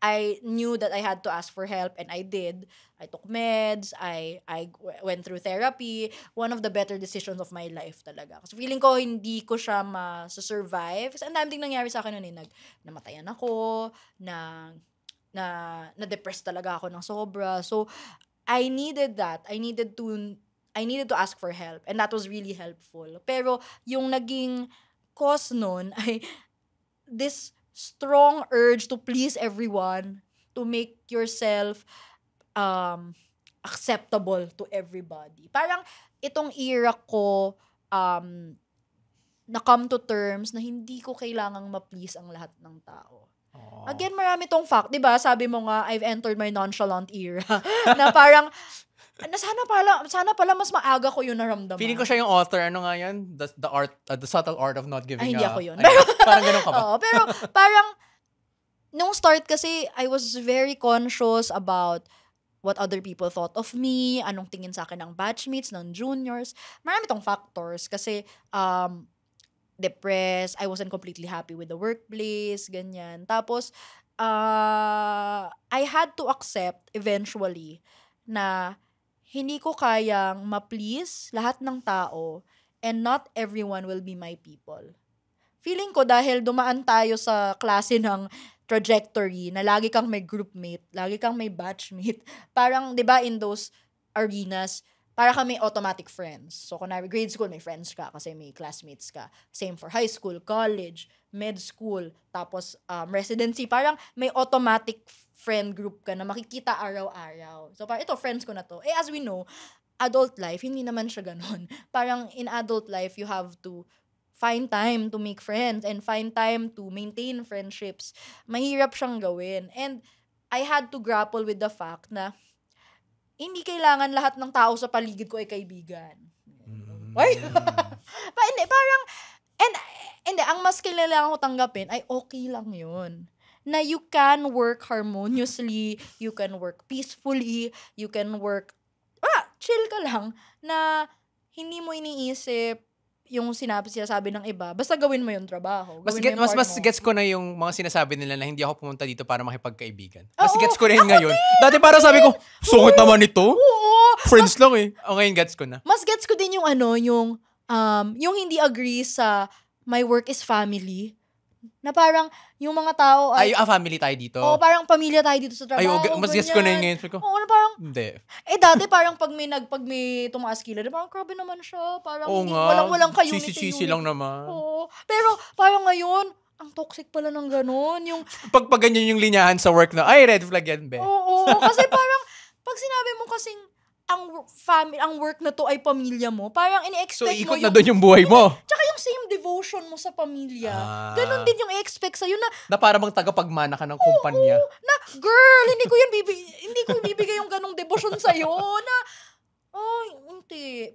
I knew that I had to ask for help and I did. I took meds, I went through therapy. One of the better decisions of my life talaga. Kasi feeling ko hindi ko siya ma-survive. Kasi ang dami ding nangyari sa akin noon namatayan ako, na-depressed talaga ako ng sobra. So, I needed that. I needed to ask for help and that was really helpful. Pero yung naging cause nun ay this strong urge to please everyone, to make yourself acceptable to everybody. Parang itong era ko na come to terms na hindi ko kailangang ma-please ang lahat ng tao. Again, marami tong fact, 'di ba? Sabi mo nga, I've entered my nonchalant era na parang sana pala mas maaga ko yun naramdaman. Feeling ko siya yung author. Ano nga yan? The subtle art of not giving Ay, hindi ako yun. Parang ganun ka ba? Oo, pero parang, nung start kasi, I was very conscious about what other people thought of me, anong tingin sa akin ng batchmates, ng juniors. Marami tong factors kasi, depressed, I wasn't completely happy with the workplace, ganyan. Tapos, I had to accept eventually na hindi ko kayang ma-please lahat ng tao and not everyone will be my people. Feeling ko dahil dumaan tayo sa klase ng trajectory na lagi kang may groupmate, lagi kang may batchmate, parang 'di ba in those arenas, para kami automatic friends. So kunwari grade school may friends ka kasi may classmates ka. Same for high school, college, med school, tapos residency, parang may automatic friend group ka na makikita araw-araw. So parang ito, friends ko na to. As we know, adult life, hindi naman siya ganun. Parang in adult life, you have to find time to make friends and find time to maintain friendships. Mahirap siyang gawin. And I had to grapple with the fact na hindi kailangan lahat ng tao sa paligid ko ay kaibigan. Why? Hindi, parang, and ang mas kailangan ko tanggapin ay okay lang yun. Na you can work harmoniously, you can work peacefully, you can work, chill ka lang, na hindi mo iniisip yung sinasabi ng iba, basta gawin mo yung trabaho. Mas Gawin mo gets ko na yung mga sinasabi nila na hindi ako pumunta dito para makipagkaibigan. Mas gets ko rin ngayon. Dati parang sabi ko, sungit naman ito. Oo. Friends lang eh. Ngayon gets ko na. Mas gets ko din yung yung hindi agree sa my work is family. Na parang, yung mga tao ay family tayo dito. Oo, parang pamilya tayo dito sa trabaho. Mas gets ko na yun ngayon. Sabi ko, Oo, na parang, hindi. dati parang pag may tumaas kilala, parang grabe naman siya. Parang Oo hindi, nga. walang ka-unity. Sisi lang naman. Oo. Pero parang ngayon, ang toxic pala ng ganun. Yung, Pag ganyan yung linyahan sa work na, ay, red flag yan, be. oo. Kasi parang, pag sinabi mo kasing, ang work na to ay pamilya mo, parang So, ini-expect mo ikot na doon yung buhay mo. Tsaka yung same devotion mo sa pamilya. Ah. Ganun din yung i-expect sa'yo na, Na para bang tagapagmana ka ng kumpanya. na, girl, hindi ko ibibigay yung ganong devotion sa'yo, na, hindi.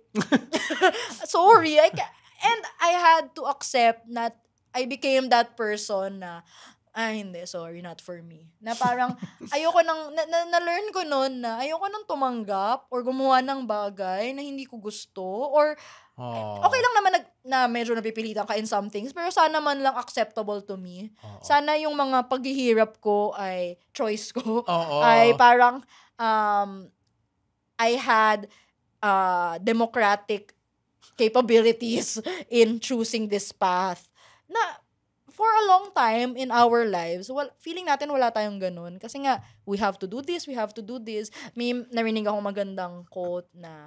Sorry. And I had to accept that I became that person na, hindi, sorry, not for me. Na parang, ayoko nang, na-learn ko noon na ayoko nang tumanggap or gumawa ng bagay na hindi ko gusto or okay lang naman na medyo napipilitan ka in some things, pero sana man lang acceptable to me. Sana yung mga paghihirap ko ay choice ko. Ay parang, I had democratic capabilities in choosing this path. Na, for a long time in our lives, feeling natin wala tayong ganun. Kasi nga, we have to do this. May narinig akong magandang quote na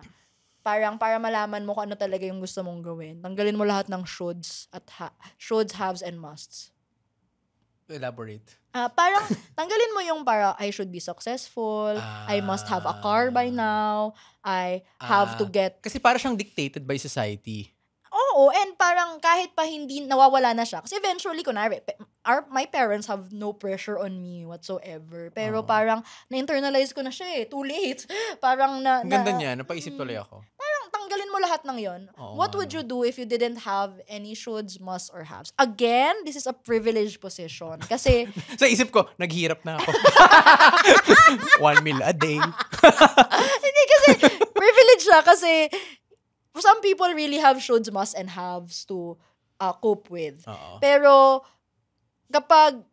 parang para malaman mo kung ano talaga yung gusto mong gawin. Tanggalin mo lahat ng shoulds, shoulds, haves, and musts. Elaborate. Parang tanggalin mo yung I should be successful, I must have a car by now, I have to get... Kasi para siyang dictated by society. Oo, and parang kahit pa hindi nawawala na siya. Kasi eventually, kunwari, my parents have no pressure on me whatsoever. Pero parang na-internalize ko na siya eh. Too late. Parang Ang ganda niya. Napaisip tuloy ako. Parang tanggalin mo lahat ng yon. What would you do if you didn't have any shoulds, musts, or haves? Again, this is a privileged position. Kasi... Sa isip ko, naghihirap na ako. 1 meal a day. Hindi kasi, privileged siya kasi some people really have shoulds, musts, and haves to cope with. Pero kapag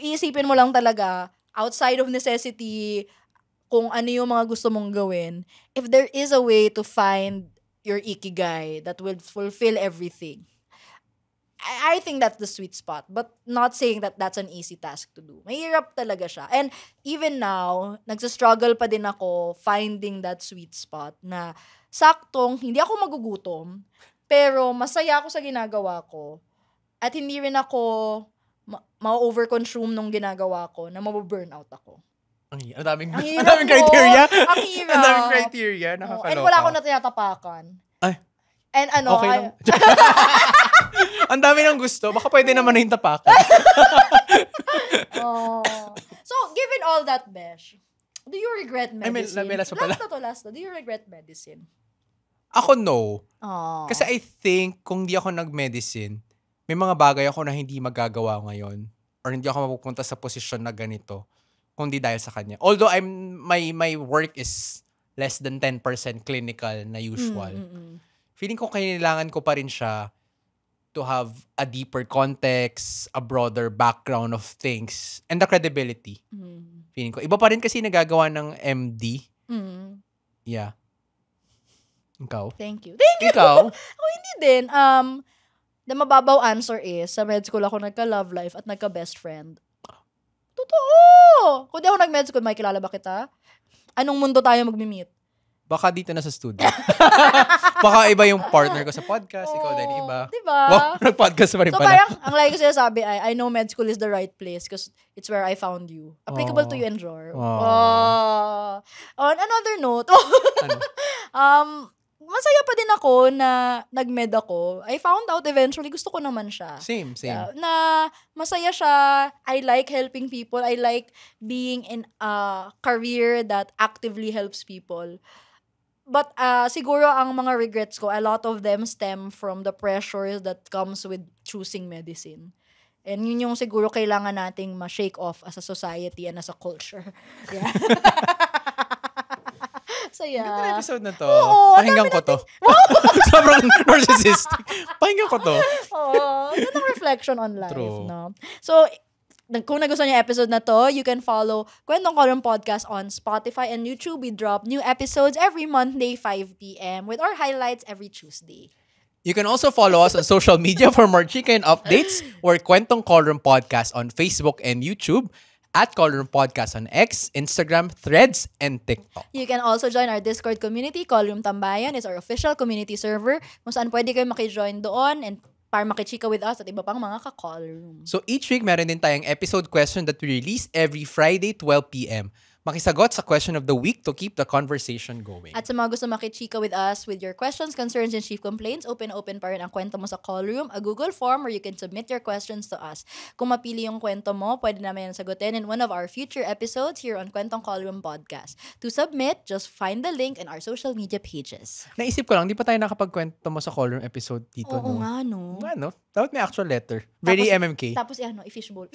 iisipin mo lang talaga outside of necessity kung ano yung mga gusto mong gawin, if there is a way to find your ikigai that will fulfill everything, I think that's the sweet spot. But not saying that that's an easy task to do. Mahirap talaga siya. And even now, nagsastruggle pa din ako finding that sweet spot na saktong, hindi ako magugutom, pero masaya ako sa ginagawa ko. At hindi rin ako ma-overconsume nung ginagawa ko na mababurnout ako. Ang daming criteria. Ang daming criteria. Nakakaloka. And wala akong natatapakan. Ay. And okay lang. Ang dami ng gusto. Baka pwede naman na yung tapakan. So, given all that, Besh, do you regret medicine? Last na. Do you regret medicine? Ako, no. Kasi I think, kung di ako nag-medicine, may mga bagay ako na hindi magagawa ngayon or hindi ako mapupunta sa posisyon na ganito kung di dahil sa kanya. Although my work is less than 10% clinical na usual. Feeling ko kailangan ko pa rin siya to have a deeper context, a broader background of things, and the credibility. Feeling ko. Iba pa rin kasi nagagawa ng MD. Yeah. Ikaw? Thank you. Ikaw? Ako hindi din. The mababaw answer is, sa med school ako nagka-love life at nagka-best friend. Totoo! Kung di ako nag-med school, may kilala ba kita? Anong mundo tayo mag-meet? Baka dito na sa studio. Baka iba yung partner ko sa podcast. Ikaw din, iba. Diba? Wow, nag-podcast pa rin so pala. Parang, ang lagi ko sinasabi ay, I know med school is the right place because it's where I found you. Applicable to you and Jor. On another note, masaya pa din ako na nag-med ako. I found out eventually, gusto ko naman siya. Same. Na masaya siya. I like helping people. I like being in a career that actively helps people. But siguro ang mga regrets ko, a lot of them stem from the pressures that comes with choosing medicine. And yun yung siguro kailangan nating ma-shake off as a society and as a culture. Yeah. Saya. Ganda episode na to. Oo, Pakinggan ko to. Sobrang narcissistic. Pakinggan ko to. Oo. Ganang reflection on life. True. No? So, kung nagustuhan niyo yung episode na to, you can follow Kwentong Column Podcast on Spotify and YouTube. We drop new episodes every Monday, 5 p.m. with our highlights every Tuesday. You can also follow us on social media for more chicken updates. We're Kwentong Column Podcast on Facebook and YouTube. At Column Podcast on X, Instagram, Threads, and TikTok. You can also join our Discord community. Column Tambayan is our official community server kung saan pwede kayo makijoin doon and para makichika with us at iba pang mga ka-column. So each week, meron din tayong episode question that we release every Friday, 12 p.m. makisagot sa question of the week to keep the conversation going. At sa mga gusto makichika with us with your questions, concerns, and chief complaints, open pa rin ang kwento mo sa call room, a Google form where you can submit your questions to us. Kung mapili yung kwento mo, pwede namin yan sagutin in one of our future episodes here on Kwentong Call Room Podcast. To submit, just find the link in our social media pages. Naisip ko lang, di pa tayo nakapagkwento mo sa call room episode dito, Oo no? nga, no? Ano? Dapat may actual letter. Very MMK. Tapos, i-fishbowl.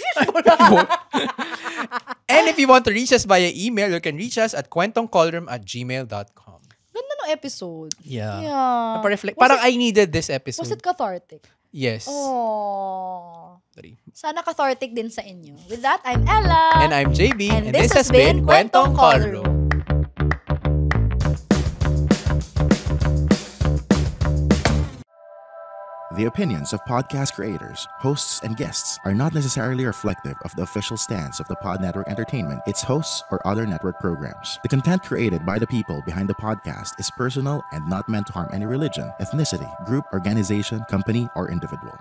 And if you want to reach us via email, you can reach us at kwentongcallroom@gmail.com. Ganda ng episode. Yeah. Yeah. Parang I needed this episode. Was it cathartic? Yes. Oh. Sorry. Sana cathartic din sa inyo. With that, I'm Ella. And I'm JB. And this has been Kwentong Call Room. The opinions of podcast creators, hosts, and guests are not necessarily reflective of the official stance of the Pod Network Entertainment, its hosts, or other network programs. The content created by the people behind the podcast is personal and not meant to harm any religion, ethnicity, group, organization, company, or individual.